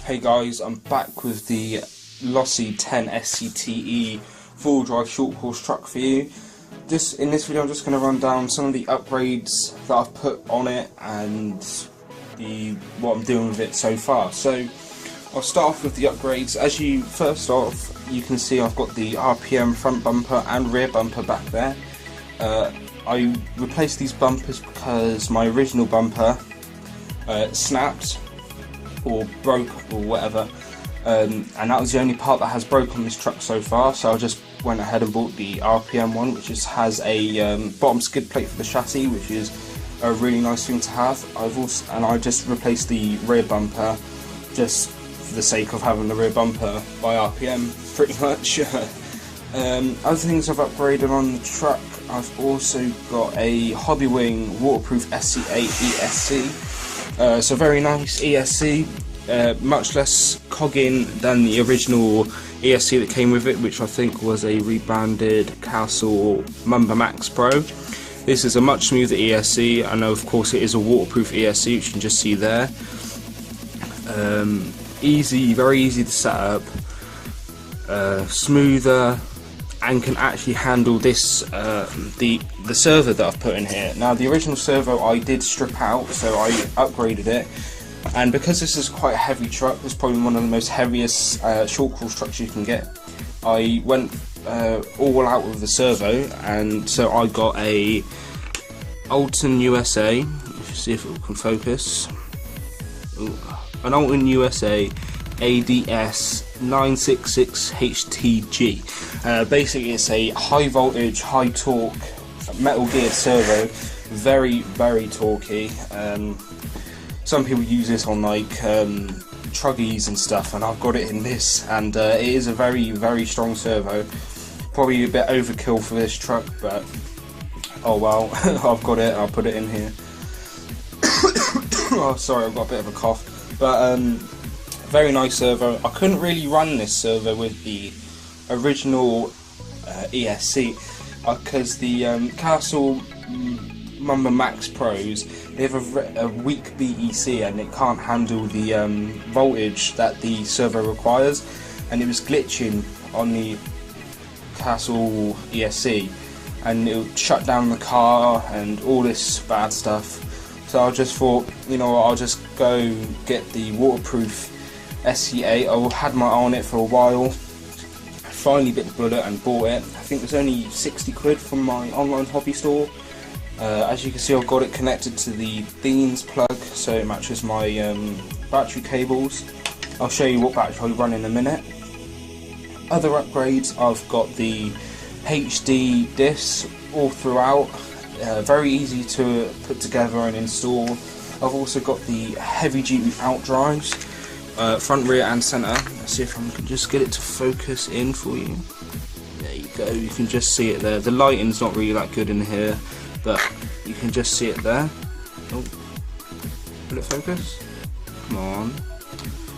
Hey guys, I'm back with the Losi 10 SCTE full drive short course truck for you. In this video I'm just going to run down some of the upgrades that I've put on it and what I'm doing with it so far. So I'll start off with the upgrades. First off, you can see I've got the RPM front bumper and rear bumper back there. I replaced these bumpers because my original bumper snapped or broke or whatever, and that was the only part that has broke on this truck so far, so I just went ahead and bought the RPM one, which has a bottom skid plate for the chassis, which is a really nice thing to have. I just replaced the rear bumper just for the sake of having the rear bumper by RPM pretty much. Other things I've upgraded on the truck, I've also got a Hobbywing waterproof SC8 ESC. So very nice ESC, much less cogging than the original ESC that came with it, which I think was a rebranded Castle Mamba Max Pro. This is a much smoother ESC, and of course it is a waterproof ESC, which you can just see there. Very easy to set up, smoother, and can actually handle this the servo that I've put in here. Now the original servo I did strip out, so I upgraded it, and because this is quite a heavy truck, it's probably one of the most heaviest short course trucks you can get, I went all out with the servo, and so I got a Alton USA, let's see if it can focus. An Alton USA ADS 966 HTG. Basically it's a high voltage, high torque, metal geared servo, very torquey. Some people use this on like truggies and stuff, and I've got it in this, and it is a very strong servo. Probably a bit overkill for this truck, but oh well. I've got it, I'll put it in here. Oh sorry, I've got a bit of a cough, but very nice servo. I couldn't really run this servo with the original ESC because the Castle Mamba Max Pros, they have a weak BEC and it can't handle the voltage that the servo requires, and it was glitching on the Castle ESC, and it would shut down the car and all this bad stuff. So I just thought, you know what, I'll just go get the waterproof SC8. I had my eye on it for a while. I finally bit the bullet and bought it. I think it was only 60 quid from my online hobby store. As you can see, I've got it connected to the Beans plug, so it matches my battery cables. I'll show you what battery I run in a minute. Other upgrades, I've got the HD discs all throughout. Very easy to put together and install. I've also got the heavy duty out drives. Front, rear and centre. Let's see if I can just get it to focus in for you. There you go, you can just see it there. The lighting's not really that good in here, but you can just see it there. Oh, will it focus? Come on.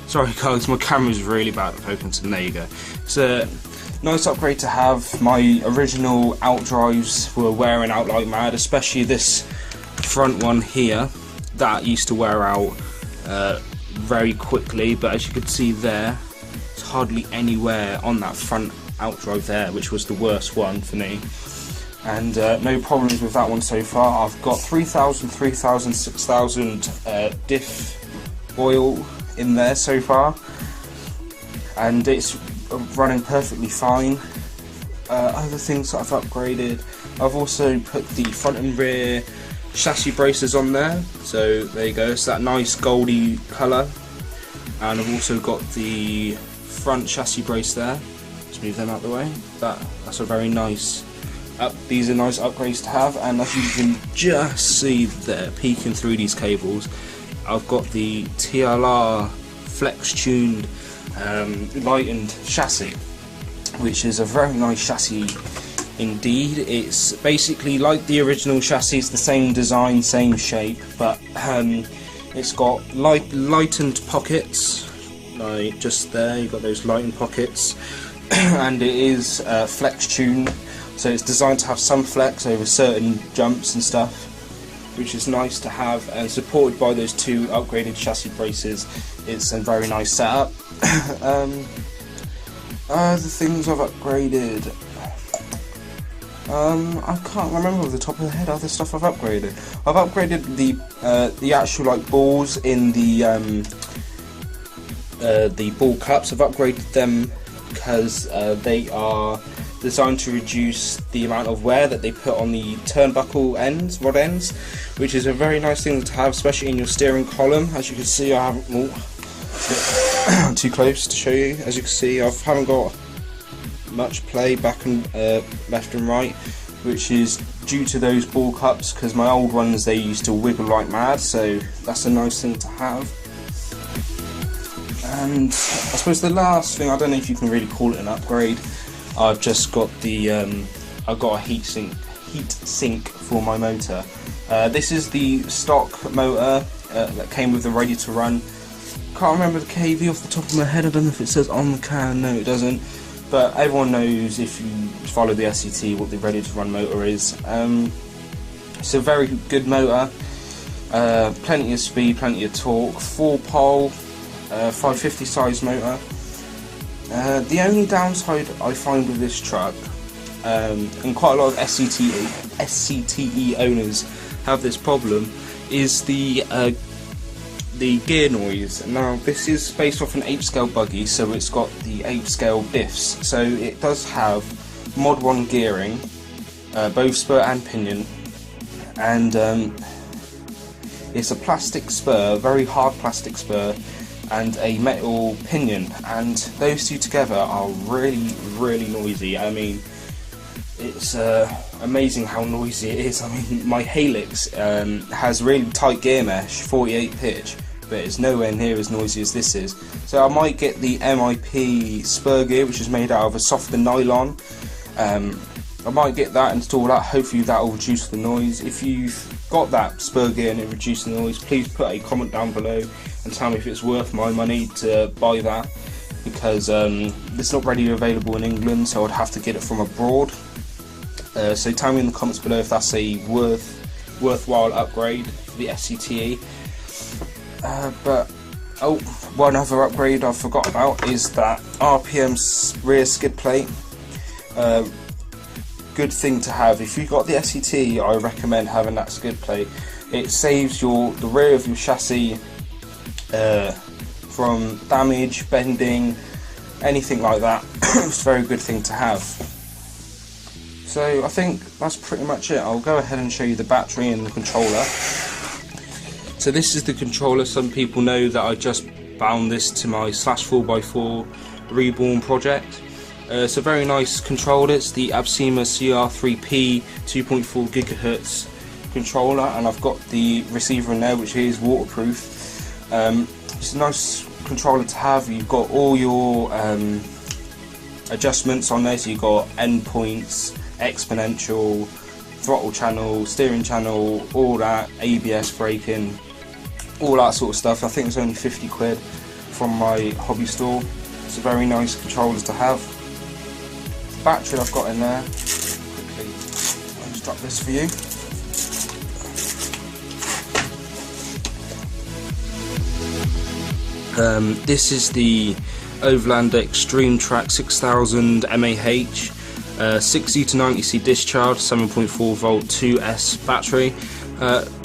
Sorry guys, my camera's really bad at focusing. There you go. It's a nice upgrade to have. My original out drives were wearing out like mad, especially this front one here. That used to wear out very quickly, but as you can see there, it's hardly anywhere on that front outdrive there, which was the worst one for me, and no problems with that one so far. I've got 3000, 3000, 6000 diff oil in there so far, and it's running perfectly fine. Other things that I've upgraded, I've also put the front and rear chassis braces on there, so there you go, it's that nice goldy colour, and I've also got the front chassis brace there. Let's move them out the way. That's a very nice these are nice upgrades to have, and as you can just see there, peeking through these cables, I've got the TLR flex tuned lightened chassis, which is a very nice chassis indeed. It's basically like the original chassis, the same design, same shape, but it's got lightened pockets, like just there, you've got those lightened pockets, and it is flex tuned so it's designed to have some flex over certain jumps and stuff, which is nice to have, and supported by those 2 upgraded chassis braces. It's a very nice setup. The things I've upgraded, I can't remember off the top of the head other stuff I've upgraded. I've upgraded the actual like balls in the ball cups. I've upgraded them because they are designed to reduce the amount of wear that they put on the turnbuckle ends, rod ends, which is a very nice thing to have, especially in your steering column. As you can see, I haven't too close to show you. As you can see, I haven't got much play back and left and right, which is due to those ball cups, because my old ones, they used to wiggle like mad, so that's a nice thing to have. And I suppose the last thing, I don't know if you can really call it an upgrade, I've just got the I've got a heat sink for my motor. This is the stock motor that came with the ready to run. Can't remember the KV off the top of my head. I don't know if it says on the can. No, it doesn't. But everyone knows, if you follow the SCTE, what the ready to run motor is. It's a very good motor. Plenty of speed, plenty of torque. 4-pole, 550 size motor. The only downside I find with this truck, and quite a lot of SCTE owners have this problem, is the gear noise. Now, this is based off an 8-scale buggy, so it's got the 8-scale diffs, so it does have mod 1 gearing, both spur and pinion, and it's a plastic spur, very hard plastic spur, and a metal pinion, and those two together are really noisy. I mean, it's amazing how noisy it is. I mean, my Helix has really tight gear mesh, 48 pitch, but it's nowhere near as noisy as this is. So I might get the MIP spur gear, which is made out of a softer nylon. I might get that installed out. Hopefully that will reduce the noise. If you've got that spur gear and it reduces the noise, please put a comment down below and tell me if it's worth my money to buy that, because it's not readily available in England, so I'd have to get it from abroad. So tell me in the comments below if that's a worthwhile upgrade for the SCTE. But one other upgrade I forgot about is that RPM rear skid plate. Good thing to have. If you've got the SCTE, I recommend having that skid plate. It saves the rear of your chassis from damage, bending, anything like that. It's a very good thing to have. So I think that's pretty much it. I'll go ahead and show you the battery and the controller. So this is the controller. Some people know that I just bound this to my /4x4 reborn project. It's a very nice controller. It's the Absima CR3P 2.4 GHz controller, and I've got the receiver in there, which is waterproof. It's a nice controller to have. You've got all your adjustments on there, so you've got endpoints, exponential, throttle channel, steering channel, all that, ABS braking, all that sort of stuff. I think it's only 50 quid from my hobby store. It's a very nice controller to have. The battery I've got in there, quickly, I'll just drop this for you. This is the Overlander Extreme Track 6000 mAh, 60 to 90C discharge, 7.4 volt 2S battery.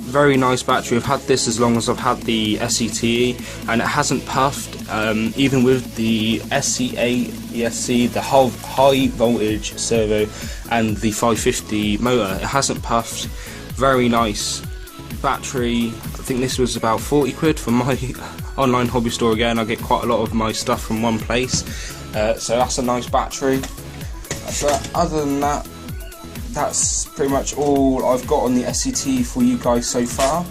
Very nice battery. I've had this as long as I've had the SCTE, and it hasn't puffed. Even with the ESC, the high voltage servo and the 550 motor, it hasn't puffed. Very nice battery. I think this was about 40 quid from my online hobby store. Again, I get quite a lot of my stuff from one place, so that's a nice battery. But other than that, that's pretty much all I've got on the SCTE for you guys so far.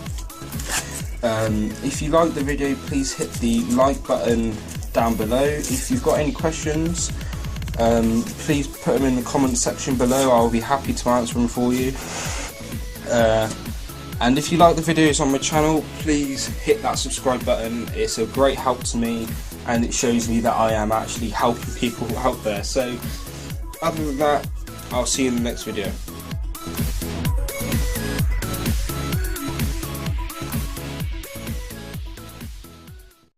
If you like the video, please hit the like button down below. If you've got any questions, please put them in the comment section below. I'll be happy to answer them for you. And if you like the videos on my channel, please hit that subscribe button. It's a great help to me, and it shows me that I am actually helping people out there. So other than that, I'll see you in the next video.